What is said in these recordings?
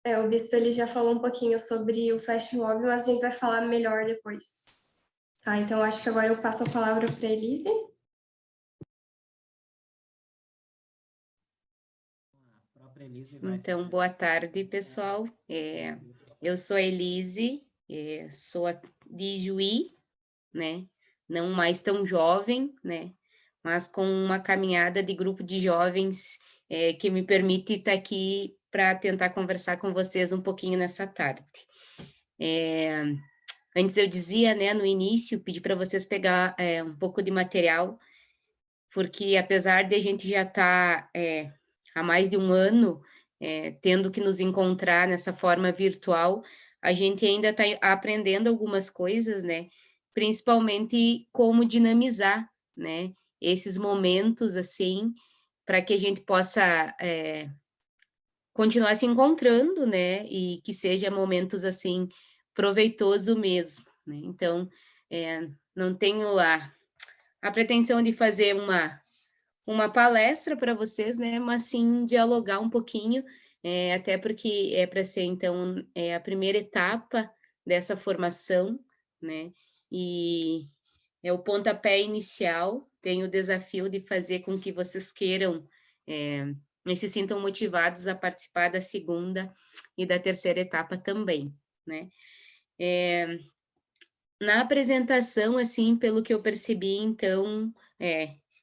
O Bispo ele já falou um pouquinho sobre o Flash Mob, mas a gente vai falar melhor depois. Tá, então acho que agora eu passo a palavra para a Elise. Então, boa tarde, pessoal. Eu sou a Elise, sou de Juí, né? Não mais tão jovem, né? Mas com uma caminhada de grupo de jovens que me permite estar aqui para tentar conversar com vocês um pouquinho nessa tarde. Antes eu dizia, né, no início, pedi para vocês pegar um pouco de material, porque apesar de a gente já estar há mais de um ano tendo que nos encontrar nessa forma virtual, a gente ainda está aprendendo algumas coisas, né? Principalmente como dinamizar, né? Esses momentos, assim, para que a gente possa continuar se encontrando, né? E que seja momentos, assim, proveitoso mesmo, né? Então, não tenho a pretensão de fazer uma palestra para vocês, né? Mas sim dialogar um pouquinho, até porque é para ser, então, a primeira etapa dessa formação, né? E é o pontapé inicial, tem o desafio de fazer com que vocês queiram e se sintam motivados a participar da segunda e da terceira etapa também, né? Na apresentação, assim, pelo que eu percebi, então,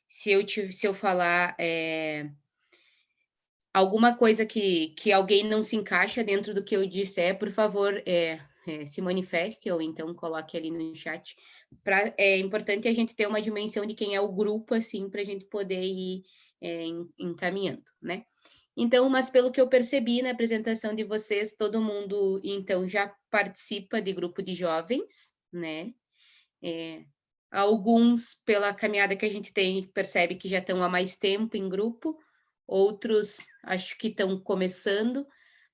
se eu falar alguma coisa que alguém não se encaixa dentro do que eu disser, por favor, se manifeste ou então coloque ali no chat. É importante a gente ter uma dimensão de quem é o grupo, assim, para a gente poder ir encaminhando, né? Então, mas pelo que eu percebi na apresentação de vocês, todo mundo, então, já participa de grupo de jovens, né? Alguns, pela caminhada que a gente tem, percebe que já estão há mais tempo em grupo, outros acho que estão começando,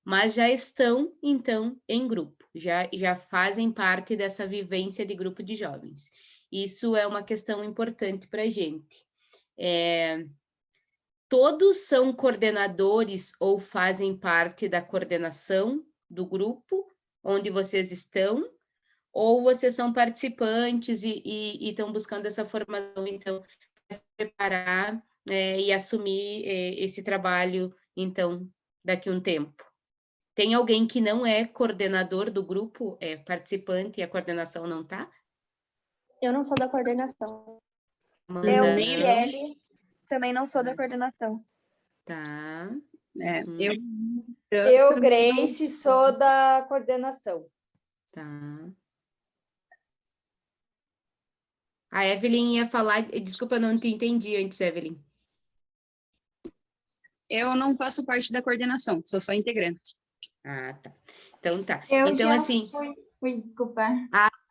mas já estão, então, em grupo, já fazem parte dessa vivência de grupo de jovens. Isso é uma questão importante para a gente. Todos são coordenadores ou fazem parte da coordenação do grupo onde vocês estão, ou vocês são participantes e estão buscando essa formação, então, para se preparar e assumir esse trabalho, então, daqui a um tempo. Tem alguém que não é coordenador do grupo, é participante e a coordenação não está? Eu não sou da coordenação. Eu, Mirelle, também não sou da coordenação. Tá. Eu, Grace, sou da coordenação. Tá. A Evelyn ia falar, desculpa, eu não te entendi antes, Evelyn. Eu não faço parte da coordenação, sou só integrante. Ah, tá. Então tá. Eu então, já assim. desculpa.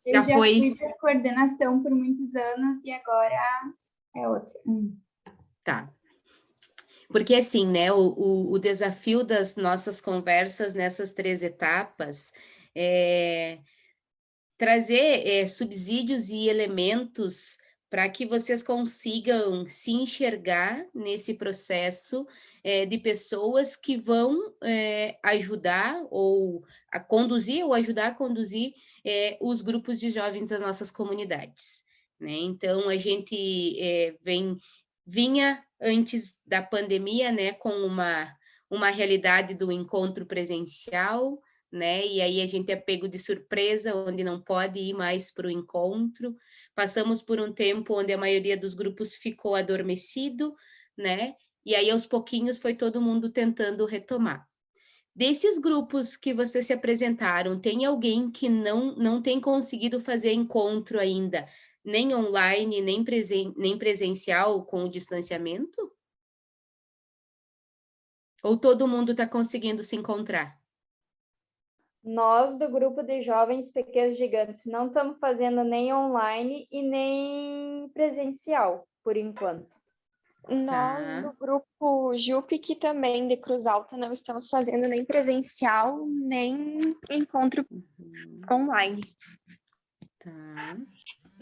Já foi. Fui da coordenação por muitos anos e agora é outra. Tá. Porque assim, né, o desafio das nossas conversas nessas 3 etapas é trazer subsídios e elementos para que vocês consigam se enxergar nesse processo de pessoas que vão ajudar ou a conduzir ou ajudar a conduzir os grupos de jovens das nossas comunidades, né? Então, a gente vinha antes da pandemia, né, com uma realidade do encontro presencial, né? E aí a gente é pego de surpresa, onde não pode ir mais para o encontro. Passamos por um tempo onde a maioria dos grupos ficou adormecido, né? E aí aos pouquinhos foi todo mundo tentando retomar. Desses grupos que vocês se apresentaram, tem alguém que não tem conseguido fazer encontro ainda, nem online, nem presencial com o distanciamento? Ou todo mundo está conseguindo se encontrar? Nós, do grupo de jovens Pequenos Gigantes, não estamos fazendo nem online e nem presencial, por enquanto. Nós, do grupo JUPIC, também de Cruz Alta, não estamos fazendo nem presencial, nem encontro online. Tá.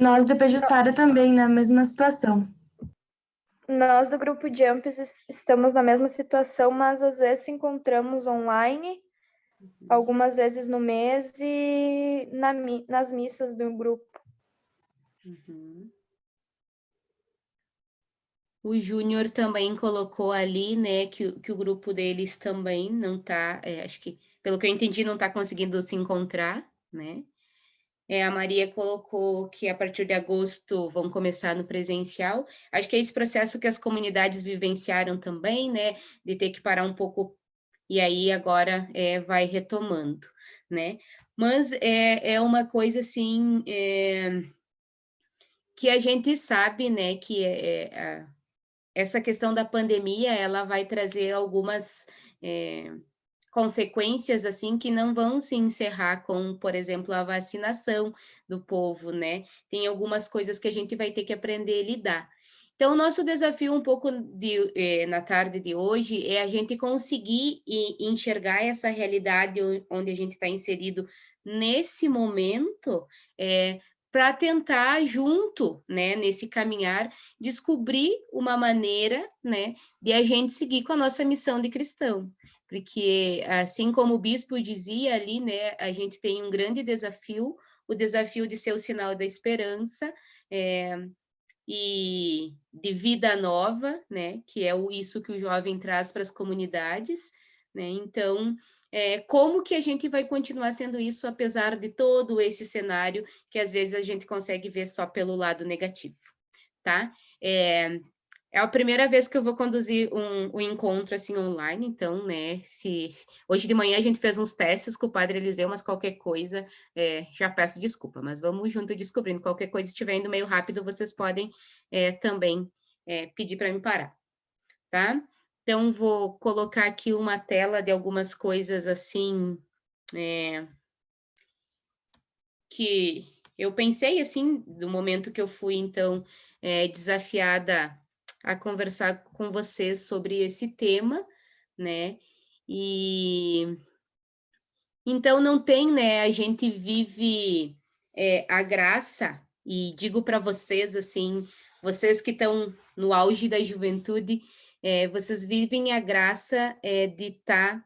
Nós, de Pejuçara, também na mesma situação. Nós, do grupo Jumps, estamos na mesma situação, mas às vezes se encontramos online algumas vezes no mês e nas missas do grupo. Uhum. O Júnior também colocou ali, né, que o grupo deles também não está, acho que, pelo que eu entendi, não está conseguindo se encontrar, né? A Maria colocou que a partir de agosto vão começar no presencial. Acho que é esse processo que as comunidades vivenciaram também, né, de ter que parar um pouco, e aí agora vai retomando, né? Mas é uma coisa, assim, que a gente sabe, né, que essa questão da pandemia, ela vai trazer algumas consequências, assim, que não vão se encerrar com, por exemplo, a vacinação do povo, né? Tem algumas coisas que a gente vai ter que aprender a lidar. Então, o nosso desafio um pouco na tarde de hoje é a gente conseguir enxergar essa realidade onde a gente está inserido nesse momento, para tentar junto, né, nesse caminhar, descobrir uma maneira, né, de a gente seguir com a nossa missão de cristão. Porque, assim como o bispo dizia ali, né, a gente tem um grande desafio, o desafio de ser o sinal da esperança, e de vida nova, né, que é isso que o jovem traz para as comunidades, né, então, como que a gente vai continuar sendo isso, apesar de todo esse cenário, que às vezes a gente consegue ver só pelo lado negativo, tá? É a primeira vez que eu vou conduzir um encontro assim online, então, né, hoje de manhã a gente fez uns testes com o Padre Eliseu, mas qualquer coisa, já peço desculpa, mas vamos junto descobrindo, qualquer coisa estiver indo meio rápido, vocês podem também pedir para me parar, tá? Então, vou colocar aqui uma tela de algumas coisas assim, que eu pensei assim, do momento que eu fui, então, desafiada a conversar com vocês sobre esse tema, né? E então não tem, né? A gente vive a graça, e digo para vocês assim, vocês que estão no auge da juventude, vocês vivem a graça de estar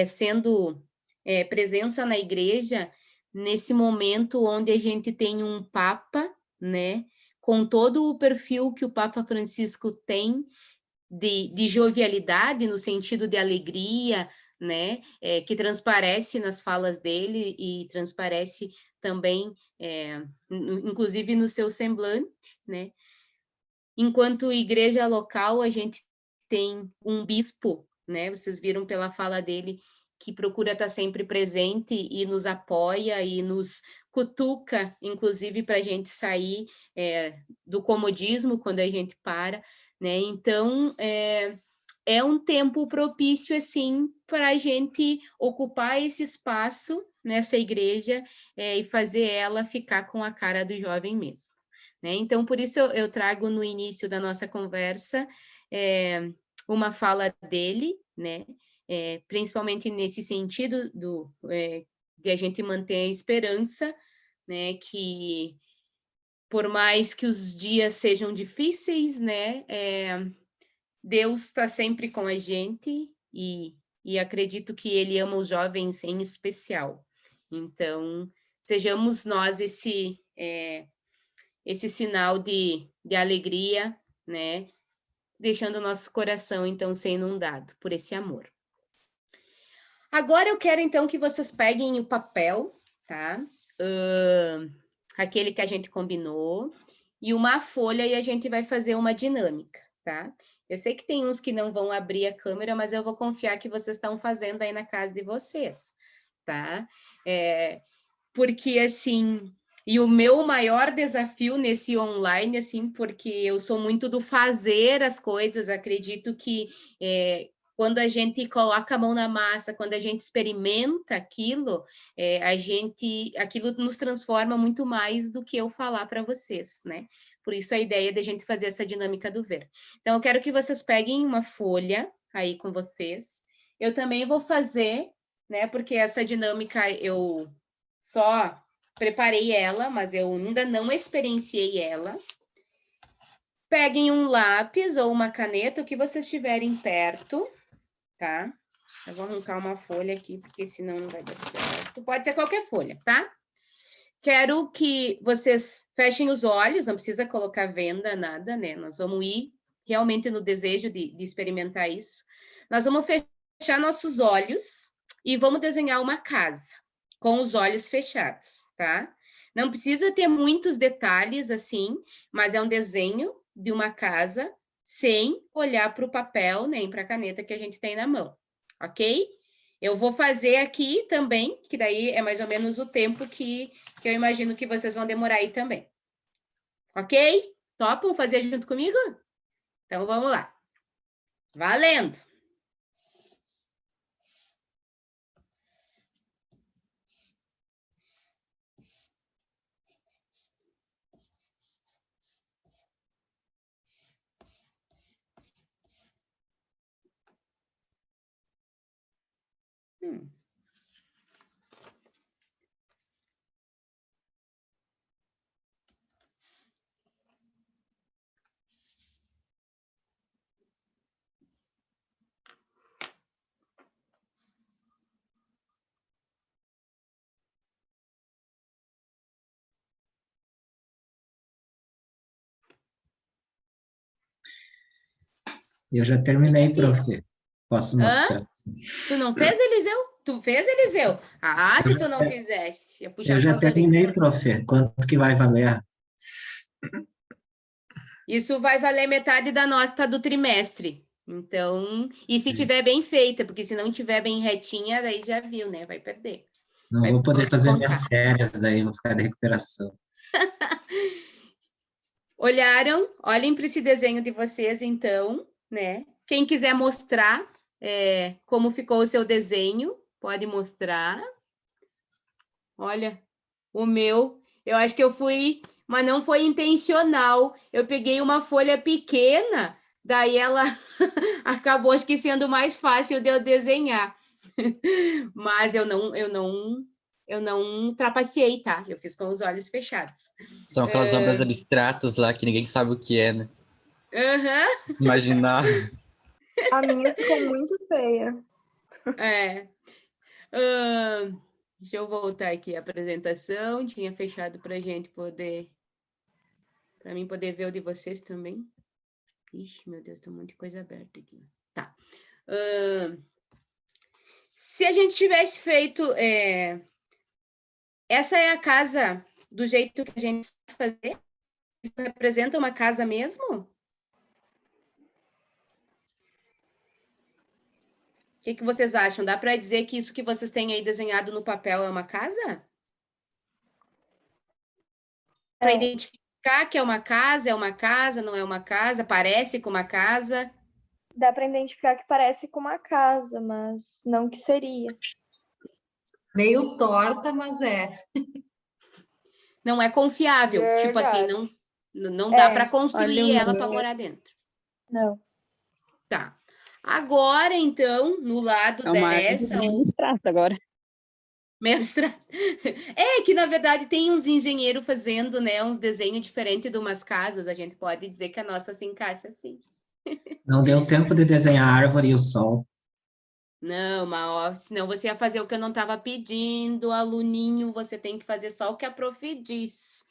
sendo presença na igreja nesse momento onde a gente tem um Papa, né? Com todo o perfil que o Papa Francisco tem de jovialidade, no sentido de alegria, né? Que transparece nas falas dele e transparece também, inclusive no seu semblante, né? Enquanto igreja local, a gente tem um bispo, né? Vocês viram pela fala dele que procura estar sempre presente e nos apoia e nos cutuca, inclusive para a gente sair do comodismo quando a gente para, né? Então, é um tempo propício, assim, para a gente ocupar esse espaço nessa igreja e fazer ela ficar com a cara do jovem mesmo, né? Então, por isso eu trago no início da nossa conversa uma fala dele, né? Principalmente nesse sentido de a gente manter a esperança, né? Que por mais que os dias sejam difíceis, né? Deus está sempre com a gente e acredito que Ele ama os jovens em especial. Então, sejamos nós esse sinal de alegria, né? Deixando o nosso coração, então, ser inundado por esse amor. Agora eu quero, então, que vocês peguem o papel, tá? Aquele que a gente combinou, e uma folha, e a gente vai fazer uma dinâmica, tá? Eu sei que tem uns que não vão abrir a câmera, mas eu vou confiar que vocês estão fazendo aí na casa de vocês, tá? Porque, assim, e o meu maior desafio nesse online, assim, porque eu sou muito do fazer as coisas, acredito que quando a gente coloca a mão na massa, quando a gente experimenta aquilo, aquilo nos transforma muito mais do que eu falar para vocês, né? Por isso a ideia de a gente fazer essa dinâmica do ver. Então, eu quero que vocês peguem uma folha aí com vocês. Eu também vou fazer, né? Porque essa dinâmica eu só preparei ela, mas eu ainda não experienciei ela. Peguem um lápis ou uma caneta, o que vocês tiverem perto, tá? Eu vou arrancar uma folha aqui, porque senão não vai dar certo. Pode ser qualquer folha, tá? Quero que vocês fechem os olhos, não precisa colocar venda, nada, né? Nós vamos ir realmente no desejo de experimentar isso. Nós vamos fechar nossos olhos e vamos desenhar uma casa com os olhos fechados, tá? Não precisa ter muitos detalhes assim, mas é um desenho de uma casa sem olhar para o papel nem para a caneta que a gente tem na mão, ok? Eu vou fazer aqui também, que daí é mais ou menos o tempo que eu imagino que vocês vão demorar aí também. Ok? Topam fazer junto comigo? Então, vamos lá. Valendo! Eu já terminei, prof. Posso mostrar? Tu não fez, Eliseu? Tu fez, Eliseu? Ah, se tu não fizesse, ia puxar Eu já tuas orelhas. terminei, prof. Quanto que vai valer? Isso vai valer metade da nota do trimestre. Então, e se tiver bem feita, porque se não tiver bem retinha, daí já viu, né? Vai perder. Não Vai vou poder fazer descontar. minhas férias, daí vou ficar de recuperação. Olharam? Olhem para esse desenho de vocês, então, né? Quem quiser mostrar como ficou o seu desenho, pode mostrar. Olha, o meu, eu acho que eu fui, mas não foi intencional. Eu peguei uma folha pequena, daí ela acabou acho que sendo mais fácil de eu desenhar. Mas eu não trapaceei, tá? Eu fiz com os olhos fechados. São aquelas obras abstratas lá que ninguém sabe o que é, né? Uhum. Imaginar. A minha ficou muito feia. Deixa eu voltar aqui a apresentação. Tinha fechado para gente poder... Para mim poder ver o de vocês também. Ixi, meu Deus, tem um monte de coisa aberta aqui. Tá. Se a gente tivesse feito... Essa é a casa do jeito que a gente sabe fazer? Isso representa uma casa mesmo? O que vocês acham? Dá para dizer que isso que vocês têm aí desenhado no papel é uma casa? Para identificar que é uma casa, não é uma casa, parece com uma casa? Dá para identificar que parece com uma casa, mas não que seria. Meio torta, mas é. Não é confiável. Verdade. Tipo assim, não dá para construir ela para morar dentro. Não. Tá. Agora, então, no lado dessa... meio abstrata agora. Meio abstrato. É que, na verdade, tem uns engenheiros fazendo, né, uns desenhos diferentes de umas casas. A gente pode dizer que a nossa se encaixa assim. Não deu tempo de desenhar a árvore e o sol. Não, mas ó, senão você ia fazer o que eu não estava pedindo, aluninho, você tem que fazer só o que a prof diz.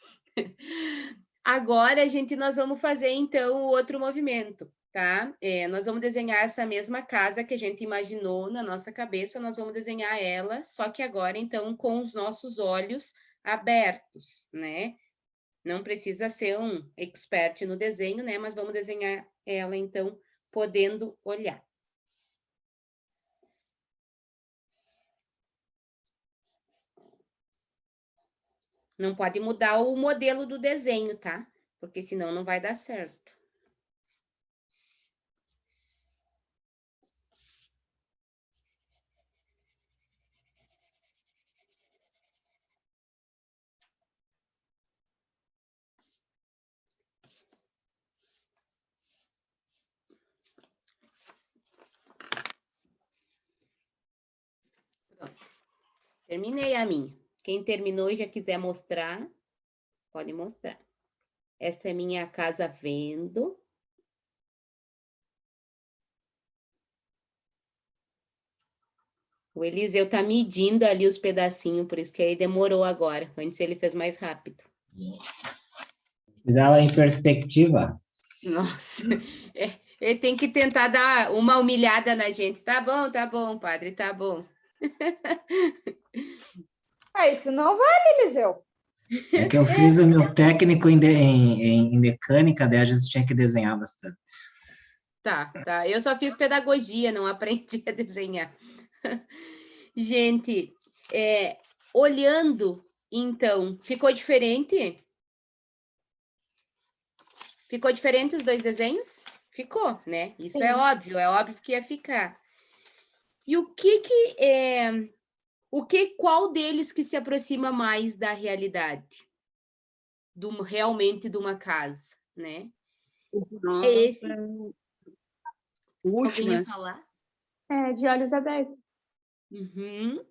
Agora, nós vamos fazer, então, o outro movimento, tá? Nós vamos desenhar essa mesma casa que a gente imaginou na nossa cabeça, nós vamos desenhar ela, só que agora, então, com os nossos olhos abertos, né? Não precisa ser um expert no desenho, né? Mas vamos desenhar ela, então, podendo olhar. Não pode mudar o modelo do desenho, tá? Porque senão não vai dar certo. Pronto. Terminei a minha. Quem terminou e já quiser mostrar, pode mostrar. Essa é minha casa vendo. O Eliseu tá medindo ali os pedacinhos, por isso que aí demorou agora. Antes ele fez mais rápido. Fiz ela em perspectiva. Nossa, ele tem que tentar dar uma humilhada na gente. Tá bom, padre, tá bom. Isso não vale, Eliseu. É que eu fiz o meu técnico em mecânica, daí a gente tinha que desenhar bastante. Tá. Eu só fiz pedagogia, não aprendi a desenhar. Gente, olhando, então, ficou diferente? Ficou diferente os dois desenhos? Ficou, né? Isso Sim. é óbvio que ia ficar. E qual deles que se aproxima mais da realidade? Realmente de uma casa, né? É esse. O último, Alguém ia né? falar? De olhos abertos. Uhum.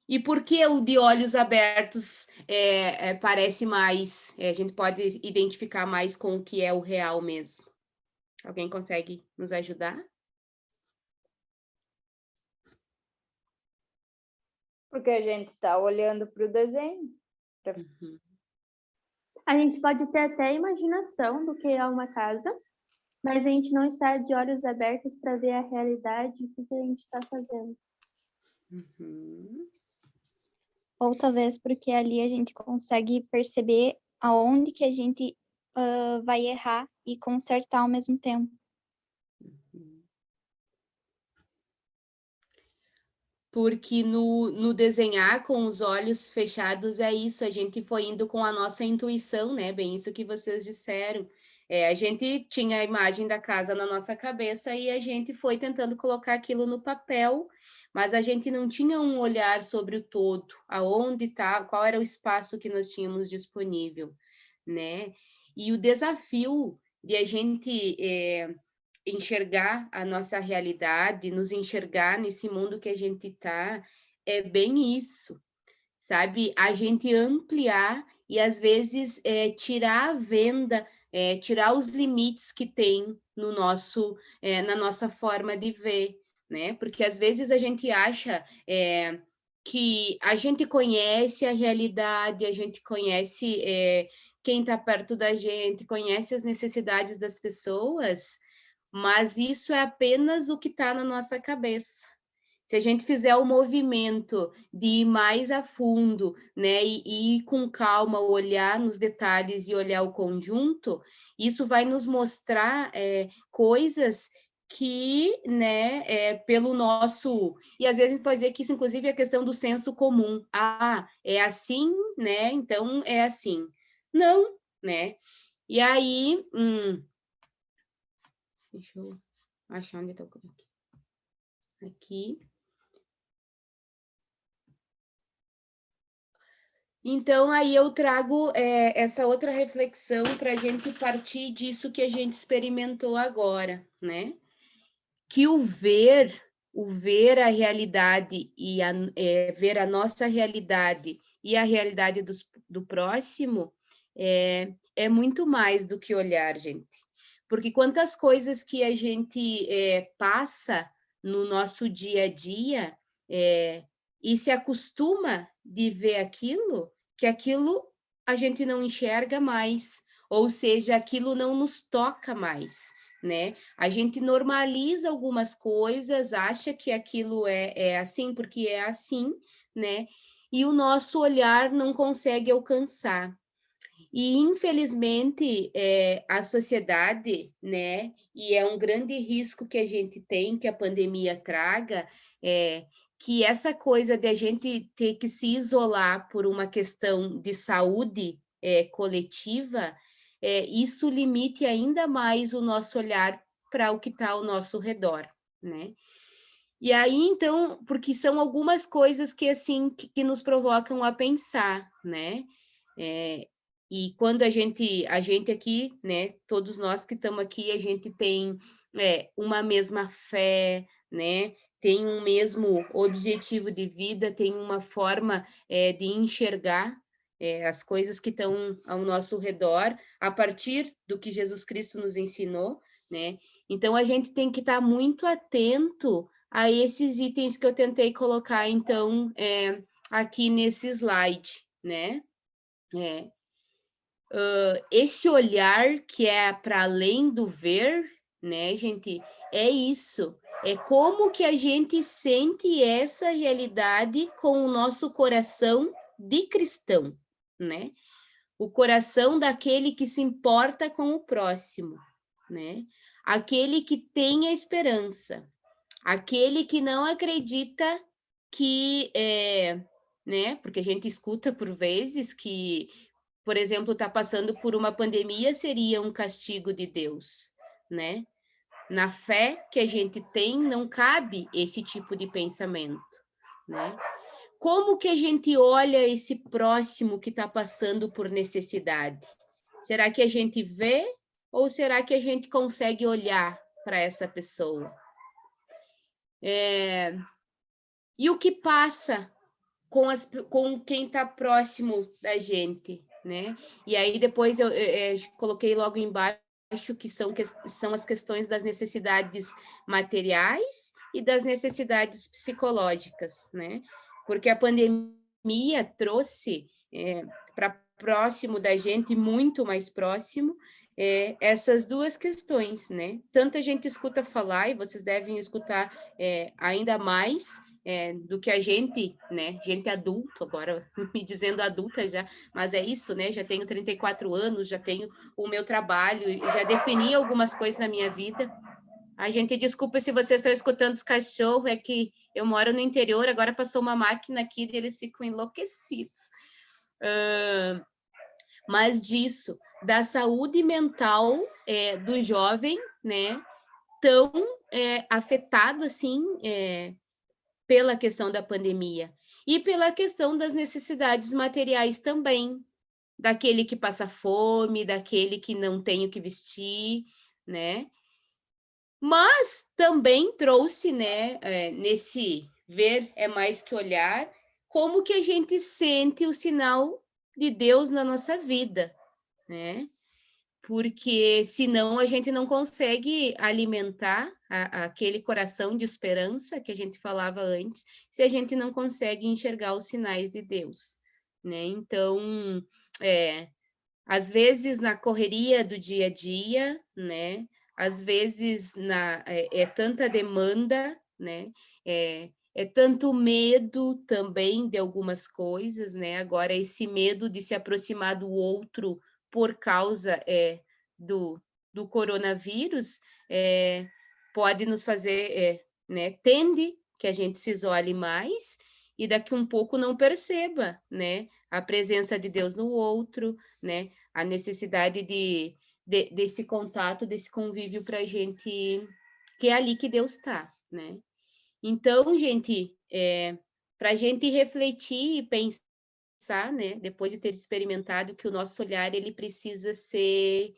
E por que o de olhos abertos parece mais, a gente pode identificar mais com o que é o real mesmo? Alguém consegue nos ajudar? Porque a gente está olhando para o desenho. Uhum. A gente pode ter até imaginação do que é uma casa, mas a gente não está de olhos abertos para ver a realidade e o que a gente está fazendo. Uhum. Ou talvez porque ali a gente consegue perceber aonde que a gente vai errar e consertar ao mesmo tempo. Porque no desenhar com os olhos fechados é isso, a gente foi indo com a nossa intuição, né? Bem isso que vocês disseram. A gente tinha a imagem da casa na nossa cabeça e a gente foi tentando colocar aquilo no papel, mas a gente não tinha um olhar sobre o todo, aonde está, qual era o espaço que nós tínhamos disponível, né? E o desafio de a gente enxergar a nossa realidade, nos enxergar nesse mundo que a gente está, é bem isso, sabe? A gente ampliar e, às vezes, tirar a venda, tirar os limites que tem no nosso, na nossa forma de ver, né? Porque, às vezes, a gente acha que a gente conhece a realidade, a gente conhece quem está perto da gente, conhece as necessidades das pessoas, mas isso é apenas o que está na nossa cabeça. Se a gente fizer o movimento de ir mais a fundo, né, e ir com calma, olhar nos detalhes e olhar o conjunto, isso vai nos mostrar coisas que, né, pelo nosso... E às vezes a gente pode dizer que isso, inclusive, é a questão do senso comum. Ah, é assim, né, então é assim. Não, né? E aí... Deixa eu achar onde está o aqui. Aqui. Então, aí eu trago essa outra reflexão para a gente partir disso que a gente experimentou agora, né? Que o ver a realidade e ver a nossa realidade e a realidade do próximo é muito mais do que olhar, gente. Porque quantas coisas que a gente passa no nosso dia a dia e se acostuma de ver aquilo, que aquilo a gente não enxerga mais, ou seja, aquilo não nos toca mais, né? A gente normaliza algumas coisas, acha que aquilo é assim porque é assim, né? E o nosso olhar não consegue alcançar. E, infelizmente, a sociedade, né, e é um grande risco que a gente tem, que a pandemia traga, que essa coisa de a gente ter que se isolar por uma questão de saúde coletiva, isso limite ainda mais o nosso olhar para o que está ao nosso redor, né? E aí, então, porque são algumas coisas que, assim, que nos provocam a pensar, né? E quando a gente aqui, né, todos nós que estamos aqui, a gente tem uma mesma fé, né, tem um mesmo objetivo de vida, tem uma forma de enxergar as coisas que estão ao nosso redor, a partir do que Jesus Cristo nos ensinou, né? Então, a gente tem que estar muito atento a esses itens que eu tentei colocar, então, aqui nesse slide, né? Esse olhar que é para além do ver, né, gente, é isso. É como que a gente sente essa realidade com o nosso coração de cristão, né? O coração daquele que se importa com o próximo, né? Aquele que tem a esperança, aquele que não acredita que, né? Porque a gente escuta por vezes que, por exemplo, está passando por uma pandemia seria um castigo de Deus, né? Na fé que a gente tem, não cabe esse tipo de pensamento, né? Como que a gente olha esse próximo que está passando por necessidade? Será que a gente vê ou será que a gente consegue olhar para essa pessoa? E o que passa com quem está próximo da gente, né? E aí depois eu coloquei logo embaixo que são as questões das necessidades materiais e das necessidades psicológicas, né? Porque a pandemia trouxe para próximo da gente, muito mais próximo, essas duas questões, né? Tanta gente escuta falar, e vocês devem escutar ainda mais, do que a gente, né, gente adulto, agora me dizendo adulta já, mas é isso, né, já tenho 34 anos, já tenho o meu trabalho, já defini algumas coisas na minha vida. A gente, desculpa se vocês estão escutando os cachorros, é que eu moro no interior, agora passou uma máquina aqui e eles ficam enlouquecidos. Mas disso, da saúde mental do jovem, né, tão afetado assim, pela questão da pandemia e pela questão das necessidades materiais também, daquele que passa fome, daquele que não tem o que vestir, né? Mas também trouxe, né, nesse ver é mais que olhar, como que a gente sente o sinal de Deus na nossa vida, né? Porque senão a gente não consegue alimentar aquele coração de esperança que a gente falava antes, se a gente não consegue enxergar os sinais de Deus, né? Então, às vezes na correria do dia a dia, né? Às vezes é tanta demanda, né? É tanto medo também de algumas coisas, né? Agora, esse medo de se aproximar do outro por causa do coronavírus pode nos fazer, né? Tende que a gente se isole mais e daqui um pouco não perceba, né? A presença de Deus no outro, né? A necessidade desse contato, desse convívio para a gente, que é ali que Deus está, né? Então, gente, para a gente refletir e pensar, né, depois de ter experimentado que o nosso olhar ele precisa ser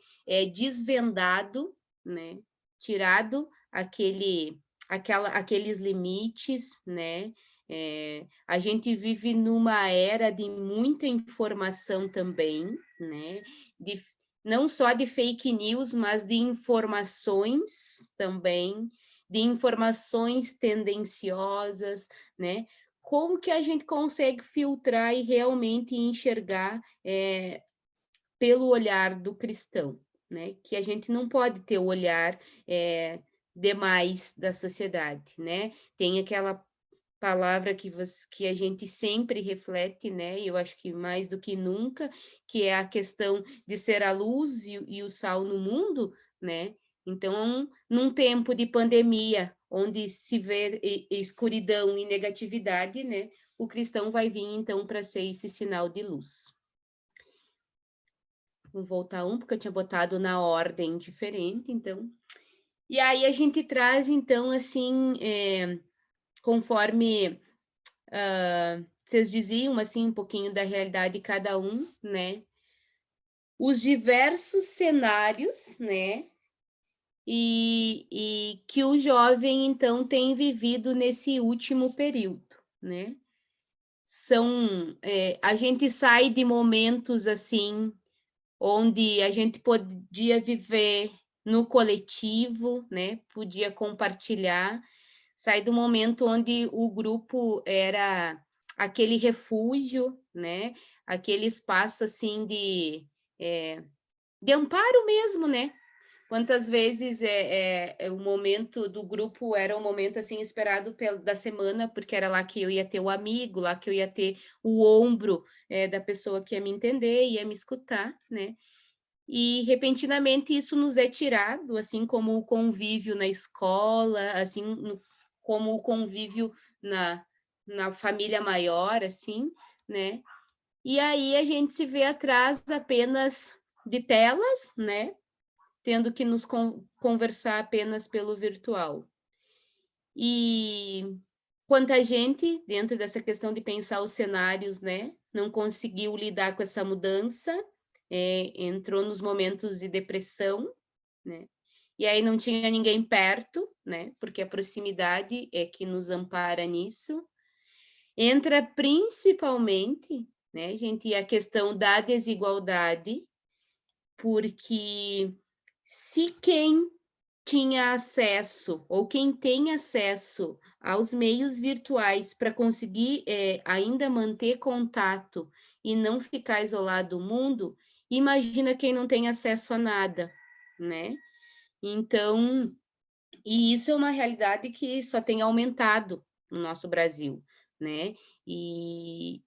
desvendado, né, tirado aqueles limites, né? A gente vive numa era de muita informação também, né? Não só de fake news, mas de informações também, de informações tendenciosas, né? Como que a gente consegue filtrar e realmente enxergar pelo olhar do cristão, né? Que a gente não pode ter o olhar demais da sociedade, né? Tem aquela palavra que a gente sempre reflete, né? E eu acho que mais do que nunca, que é a questão de ser a luz e o sal no mundo, né? Então, num tempo de pandemia, onde se vê escuridão e negatividade, né? O cristão vai vir, então, para ser esse sinal de luz. Vou voltar porque eu tinha botado na ordem diferente, então. E aí a gente traz, então, assim, conforme vocês diziam, assim, um pouquinho da realidade de cada um, né? Os diversos cenários, né? E que o jovem, então, tem vivido nesse último período, né? A gente sai de momentos, assim, onde a gente podia viver no coletivo, né? Podia compartilhar. sai do momento onde o grupo era aquele refúgio, né? Aquele espaço, assim, de amparo mesmo, né? Quantas vezes o momento do grupo era um momento, assim, esperado da semana, porque era lá que eu ia ter o amigo, lá que eu ia ter o ombro da pessoa que ia me entender, ia me escutar, né? E, repentinamente, isso nos é tirado, assim como o convívio na escola, assim como o convívio na família maior, assim, né? E aí a gente se vê atrás apenas de telas, né? Tendo que nos conversar apenas pelo virtual. E quanta gente, dentro dessa questão de pensar os cenários, né, não conseguiu lidar com essa mudança, entrou nos momentos de depressão, né, e aí não tinha ninguém perto, né, porque a proximidade é que nos ampara nisso. Entra principalmente, né, gente, a questão da desigualdade, porque se quem tinha acesso, ou quem tem acesso aos meios virtuais para conseguir ainda manter contato e não ficar isolado do mundo, imagina quem não tem acesso a nada, né? Então, e isso é uma realidade que só tem aumentado no nosso Brasil, né? E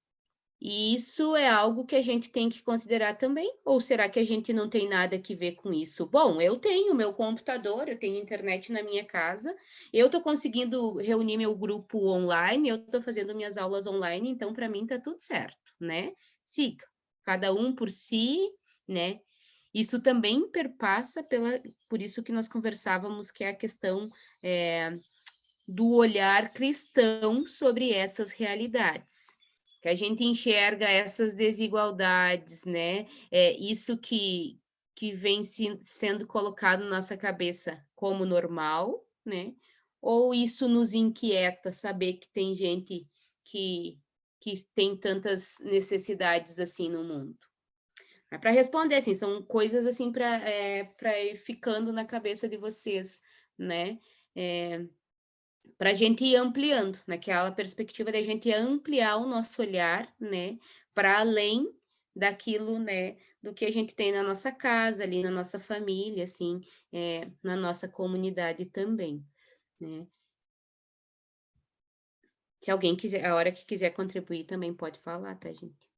isso é algo que a gente tem que considerar também? Ou será que a gente não tem nada que ver com isso? Bom, eu tenho meu computador, eu tenho internet na minha casa, eu estou conseguindo reunir meu grupo online, eu estou fazendo minhas aulas online, então para mim está tudo certo, né? Siga, cada um por si, né? Isso também perpassa por isso que nós conversávamos, que é a questão do olhar cristão sobre essas realidades. Que a gente enxerga essas desigualdades, né? Isso que vem sendo colocado na nossa cabeça como normal, né? Ou isso nos inquieta saber que tem gente que tem tantas necessidades assim no mundo? Para responder, assim, são coisas assim para ir ficando na cabeça de vocês, né? Para a gente ir ampliando, naquela perspectiva da gente ampliar o nosso olhar, né, para além daquilo, né, do que a gente tem na nossa casa, ali na nossa família, assim, na nossa comunidade também, né. Se alguém quiser, a hora que quiser contribuir também pode falar, tá, gente?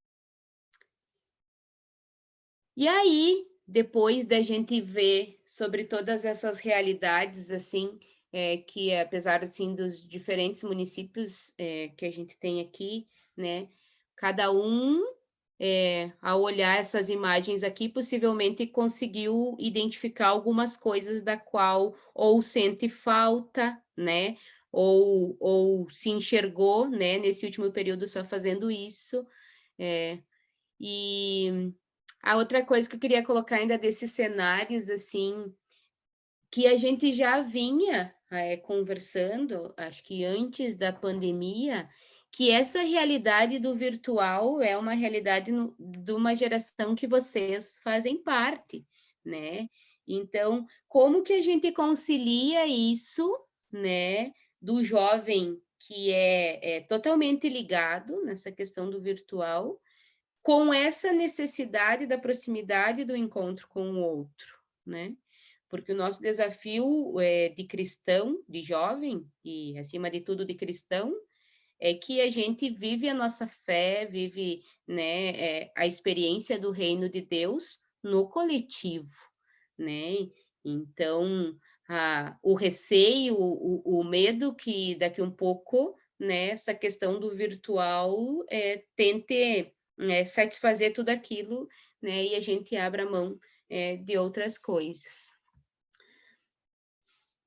E aí, depois da gente ver sobre todas essas realidades, assim, que apesar, assim, dos diferentes municípios que a gente tem aqui, né, cada um, ao olhar essas imagens aqui, possivelmente conseguiu identificar algumas coisas da qual ou sente falta, né, ou se enxergou, né, nesse último período só fazendo isso, e a outra coisa que eu queria colocar ainda desses cenários, assim, que a gente já vinha conversando, acho que antes da pandemia, que essa realidade do virtual é uma realidade de uma geração que vocês fazem parte, né? Então, como que a gente concilia isso, né, do jovem que é totalmente ligado nessa questão do virtual, com essa necessidade da proximidade do encontro com o outro, né? Porque o nosso desafio de cristão, de jovem, e acima de tudo de cristão, é que a gente vive a nossa fé, vive, né, a experiência do reino de Deus no coletivo, né? Então, o receio, o medo que daqui um pouco, né, essa questão do virtual tente satisfazer tudo aquilo, né, e a gente abra a mão de outras coisas.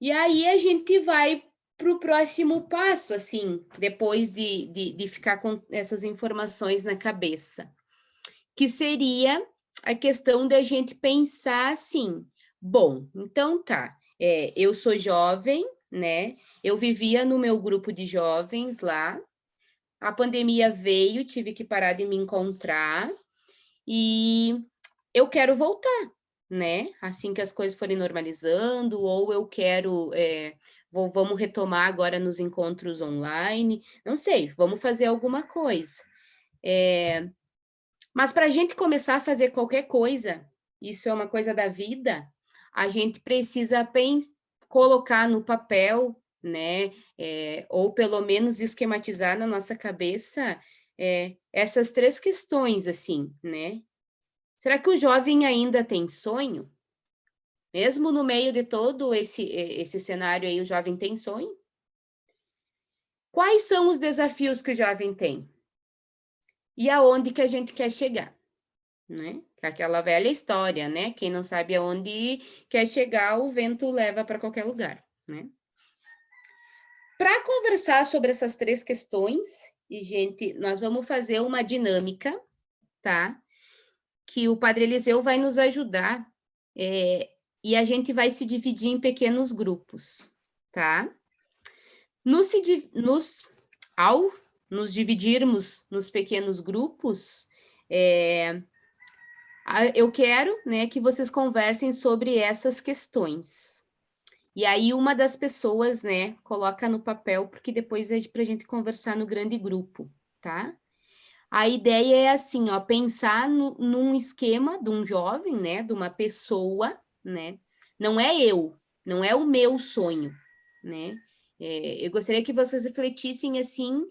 E aí a gente vai para o próximo passo, assim, depois de ficar com essas informações na cabeça, que seria a questão da gente pensar assim, bom, então tá, eu sou jovem, né, eu vivia no meu grupo de jovens lá, a pandemia veio, tive que parar de me encontrar, e eu quero voltar, né? Assim que as coisas forem normalizando, ou eu quero Vamos retomar agora nos encontros online, não sei, vamos fazer alguma coisa. Mas para a gente começar a fazer qualquer coisa, isso é uma coisa da vida, a gente precisa colocar no papel, né, ou pelo menos esquematizar na nossa cabeça essas 3 questões, assim, né? Será que o jovem ainda tem sonho? Mesmo no meio de todo esse cenário aí, o jovem tem sonho? Quais são os desafios que o jovem tem? E aonde que a gente quer chegar? Né? Aquela velha história, né? Quem não sabe aonde quer chegar, o vento leva para qualquer lugar, né? Para conversar sobre essas 3 questões, e, gente, nós vamos fazer uma dinâmica, tá? Que o Padre Eliseu vai nos ajudar, e a gente vai se dividir em pequenos grupos, tá? Ao nos dividirmos nos pequenos grupos, eu quero, né, que vocês conversem sobre essas questões. E aí uma das pessoas, né, coloca no papel, porque depois é para a gente conversar no grande grupo, tá? A ideia é assim, ó, pensar num esquema de um jovem, né, de uma pessoa, né? Não é eu, não é o meu sonho, né? Eu gostaria que vocês refletissem assim,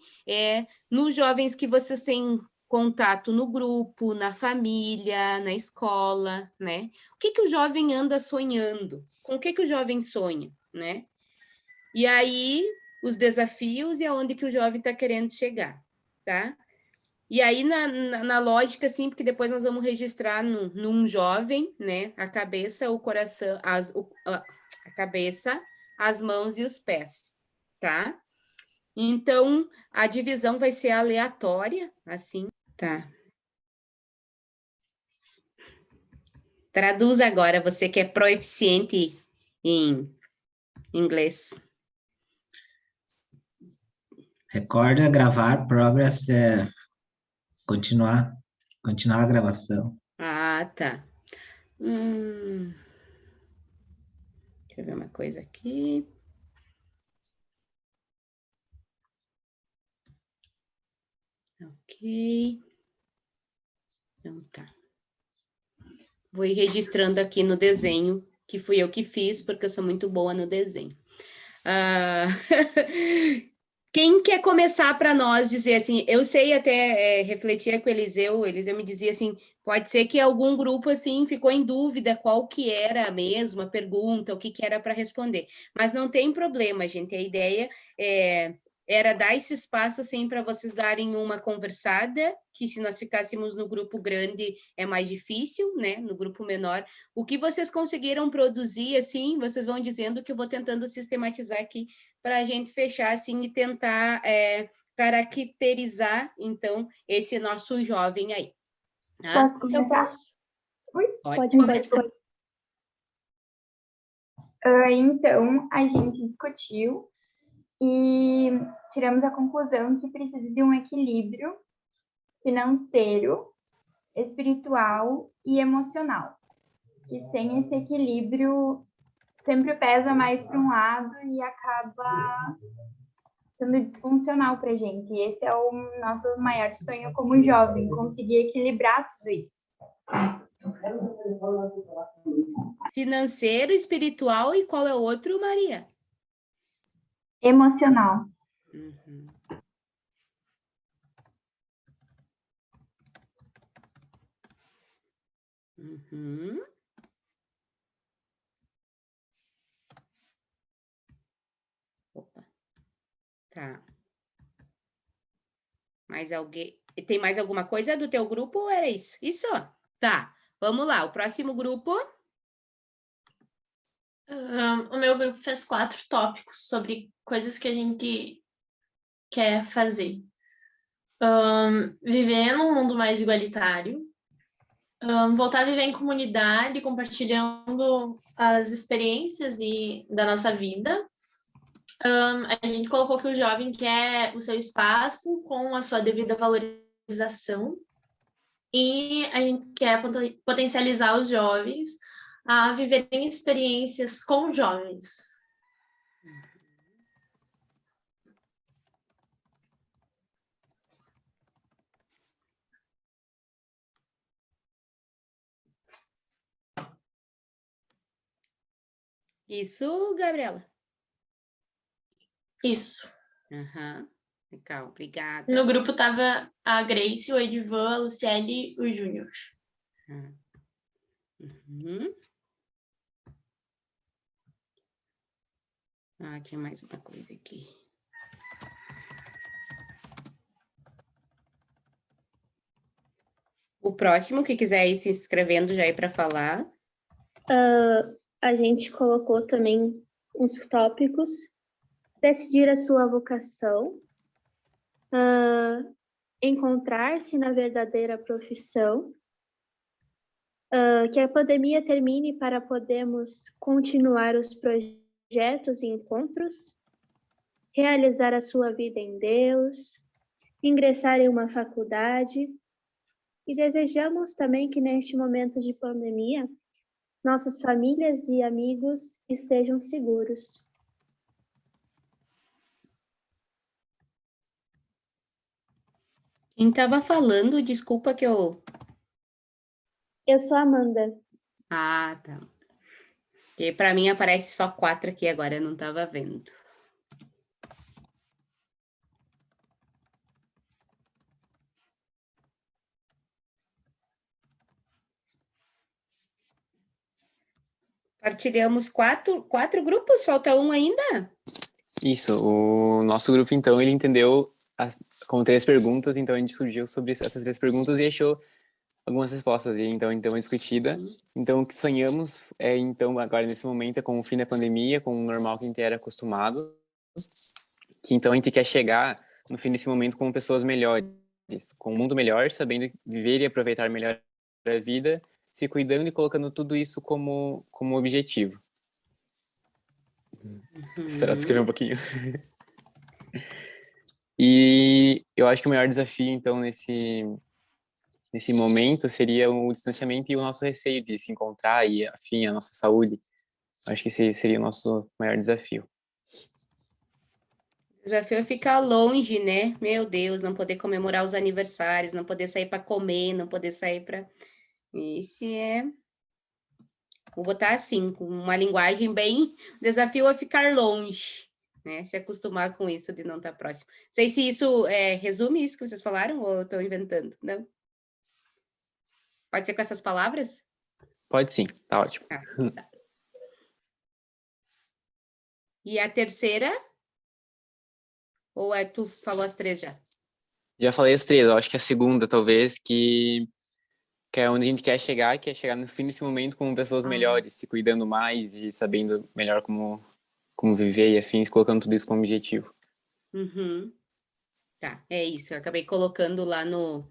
nos jovens que vocês têm contato no grupo, na família, na escola, né? O que o jovem anda sonhando? Com o que o jovem sonha, né? E aí, os desafios e aonde que o jovem está querendo chegar, tá? E aí, na lógica, assim, porque depois nós vamos registrar num jovem, né? A cabeça, o coração, a cabeça, as mãos e os pés, tá? Então, a divisão vai ser aleatória, assim, tá? Traduz agora, você que é proficiente em inglês. Recorda gravar, progress, continuar a gravação. Ah, tá. Deixa eu ver uma coisa aqui. Ok. Então tá. Vou ir registrando aqui no desenho, que fui eu que fiz, porque eu sou muito boa no desenho. Quem quer começar para nós dizer assim, eu sei até refletir com o Eliseu me dizia assim, pode ser que algum grupo assim ficou em dúvida qual que era mesmo a pergunta, o que era para responder, mas não tem problema, gente, a ideia era dar esse espaço assim para vocês darem uma conversada, que se nós ficássemos no grupo grande é mais difícil, né? No grupo menor, o que vocês conseguiram produzir, assim, vocês vão dizendo que eu vou tentando sistematizar aqui para a gente fechar, assim, e tentar caracterizar, então, esse nosso jovem aí. Tá? Posso começar? Pode começar. Então, a gente discutiu e tiramos a conclusão que precisa de um equilíbrio financeiro, espiritual e emocional. Que sem esse equilíbrio sempre pesa mais para um lado e acaba sendo disfuncional para a gente. E esse é o nosso maior sonho como jovem, conseguir equilibrar tudo isso. Financeiro, espiritual e qual é o outro, Maria? Emocional. Uhum. Uhum. Opa. Tá. Mais alguém? Tem mais alguma coisa do teu grupo ou era isso? Isso? Tá. Vamos lá. O próximo grupo. O meu grupo fez 4 tópicos sobre coisas que a gente quer fazer. Viver num mundo mais igualitário. Voltar a viver em comunidade, compartilhando as experiências da nossa vida. A gente colocou que o jovem quer o seu espaço com a sua devida valorização e a gente quer potencializar os jovens a viverem experiências com jovens. Isso, Gabriela? Isso. Aham. Legal, obrigada. No grupo tava a Grace, o Edivan, a Luciele e o Júnior. Uhum. Tinha mais uma coisa aqui. O próximo, que quiser ir se inscrevendo já aí para falar. A gente colocou também uns tópicos. Decidir a sua vocação. Encontrar-se na verdadeira profissão. Que a pandemia termine para podermos continuar os projetos e encontros. Realizar a sua vida em Deus. Ingressar em uma faculdade. E desejamos também que neste momento de pandemia, nossas famílias e amigos estejam seguros. Quem estava falando, desculpa que eu... Eu sou a Amanda. Tá. Porque para mim aparece só 4 aqui agora, eu não estava vendo. Partilhamos 4 grupos, falta um ainda? Isso, o nosso grupo, então, ele entendeu com 3 perguntas, então a gente surgiu sobre essas 3 perguntas e achou algumas respostas, e então é discutida. Então, o que sonhamos é, então, agora nesse momento, é com o fim da pandemia, com o normal que a gente era acostumado, que então a gente quer chegar no fim desse momento com pessoas melhores, com um mundo melhor, sabendo viver e aproveitar melhor a vida, se cuidando e colocando tudo isso como objetivo. Esperar escrever um pouquinho. E eu acho que o maior desafio, então, nesse momento seria o distanciamento e o nosso receio de se encontrar e, afim, a nossa saúde. Acho que esse seria o nosso maior desafio. O desafio é ficar longe, né? Meu Deus, não poder comemorar os aniversários, não poder sair para comer, não poder sair para... Esse é... Vou botar assim, com uma linguagem bem... O desafio é ficar longe, né? Se acostumar com isso de não estar próximo. Não sei se isso resume isso que vocês falaram ou eu estou inventando, não? Pode ser com essas palavras? Pode sim, tá ótimo. Tá. E a terceira? Ou tu falou as 3 já? Já falei as 3, eu acho que a segunda, talvez, que é onde a gente quer chegar no fim desse momento com pessoas melhores, se cuidando mais e sabendo melhor como viver e afins, colocando tudo isso como objetivo. Uhum. Tá, é isso. Eu acabei colocando lá no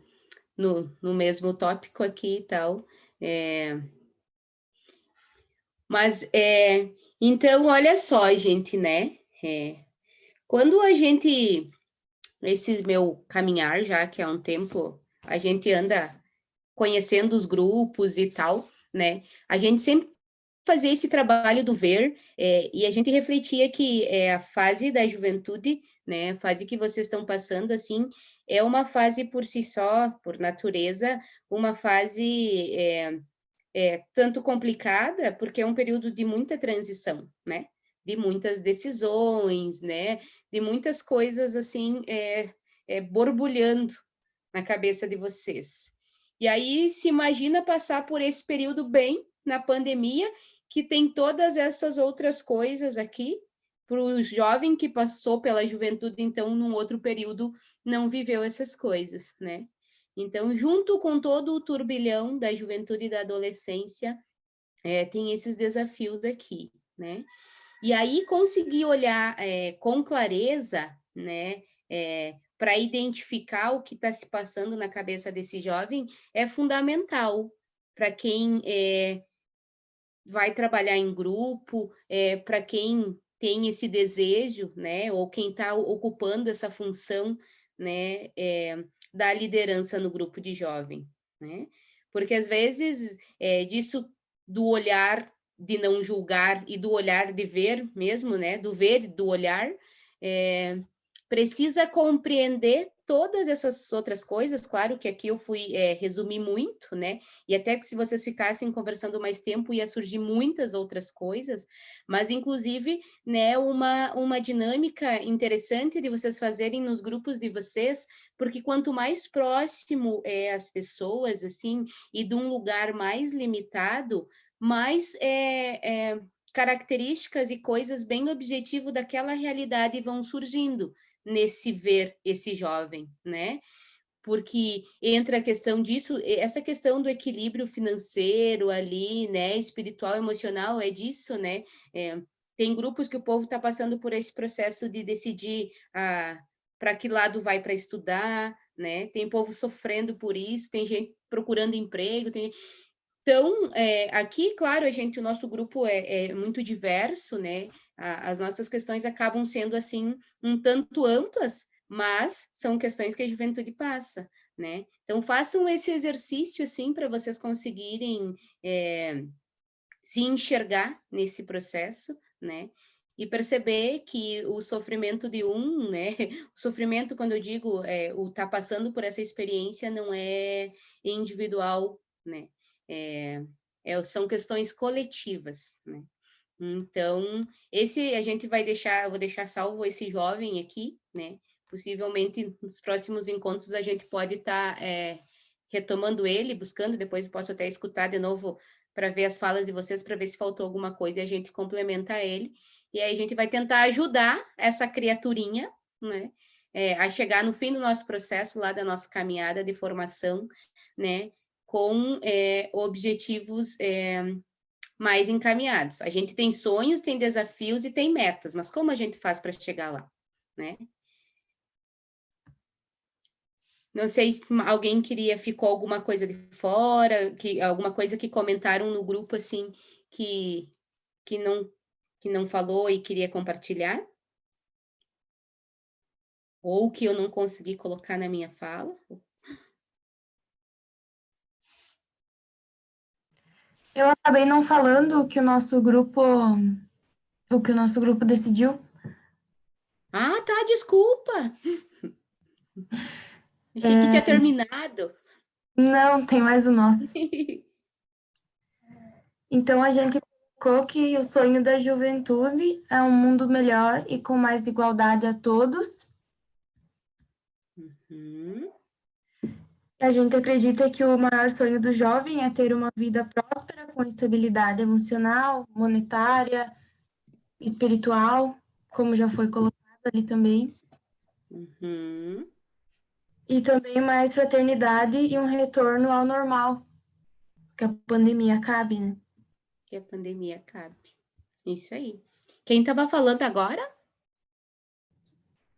mesmo tópico aqui e tal. Mas, então, olha só, gente, né? Quando a gente... Esse meu caminhar já, que há um tempo, a gente anda conhecendo os grupos e tal, né? A gente sempre fazia esse trabalho do ver, e a gente refletia que a fase da juventude, né, a fase que vocês estão passando, assim, é uma fase por si só, por natureza, uma fase tanto complicada, porque é um período de muita transição, né? De muitas decisões, né? De muitas coisas, assim, borbulhando na cabeça de vocês. E aí, se imagina passar por esse período bem na pandemia, que tem todas essas outras coisas aqui, para o jovem que passou pela juventude, então, num outro período, não viveu essas coisas, né? Então, junto com todo o turbilhão da juventude e da adolescência, tem esses desafios aqui, né? E aí, conseguir olhar com clareza, né, para identificar o que está se passando na cabeça desse jovem é fundamental para quem vai trabalhar em grupo, para quem tem esse desejo, né, ou quem está ocupando essa função, né, da liderança no grupo de jovem, né? Porque às vezes disso do olhar de não julgar e do olhar de ver mesmo, né, do ver e do olhar, precisa compreender todas essas outras coisas, claro que aqui eu fui resumir muito, né? E até que se vocês ficassem conversando mais tempo, ia surgir muitas outras coisas, mas inclusive, né, uma dinâmica interessante de vocês fazerem nos grupos de vocês, porque quanto mais próximo as pessoas, assim, e de um lugar mais limitado, mais características e coisas bem objetivo daquela realidade vão surgindo nesse ver esse jovem, né? Porque entra a questão disso, essa questão do equilíbrio financeiro ali, né, espiritual, emocional, é disso, né? Tem grupos que o povo está passando por esse processo de decidir para que lado vai para estudar, né? Tem povo sofrendo por isso, tem gente procurando emprego, Então, aqui, claro, o nosso grupo é muito diverso, né? As nossas questões acabam sendo, assim, um tanto amplas, mas são questões que a juventude passa, né? Então, façam esse exercício, assim, para vocês conseguirem se enxergar nesse processo, né? E perceber que o sofrimento de né? O sofrimento, quando eu digo, o tá passando por essa experiência, não é individual, né? São questões coletivas, né? Então, eu vou deixar salvo esse jovem aqui, né? Possivelmente, nos próximos encontros, a gente pode estar retomando ele, buscando, depois eu posso até escutar de novo para ver as falas de vocês, para ver se faltou alguma coisa e a gente complementa ele. E aí a gente vai tentar ajudar essa criaturinha, né? A chegar no fim do nosso processo, lá da nossa caminhada de formação, né? Com objetivos mais encaminhados. A gente tem sonhos, tem desafios e tem metas, mas como a gente faz para chegar lá, né? Não sei se alguém ficou alguma coisa de fora, alguma coisa que comentaram no grupo, assim, que não falou e queria compartilhar? Ou que eu não consegui colocar na minha fala? Eu acabei não falando o que o nosso grupo decidiu. Ah, tá, desculpa. Achei que tinha terminado. Não, tem mais o nosso. Então, a gente colocou que o sonho da juventude é um mundo melhor e com mais igualdade a todos. A gente acredita que o maior sonho do jovem é ter uma vida próspera, com estabilidade emocional, monetária, espiritual, como já foi colocado ali também. E também mais fraternidade e um retorno ao normal, que a pandemia acabe, né? Que a pandemia acabe. Isso aí. Quem estava falando agora?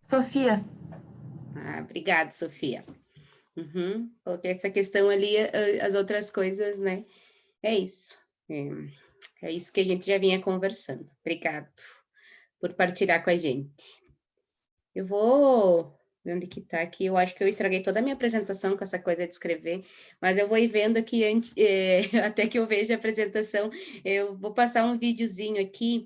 Sofia. Obrigada, Sofia. Coloquei essa questão ali, as outras coisas, né? É isso. É isso que a gente já vinha conversando. Obrigado por partilhar com a gente. Eu vou... Onde que tá aqui? Eu acho que eu estraguei toda a minha apresentação com essa coisa de escrever, mas eu vou ir vendo aqui, até que eu veja a apresentação, eu vou passar um videozinho aqui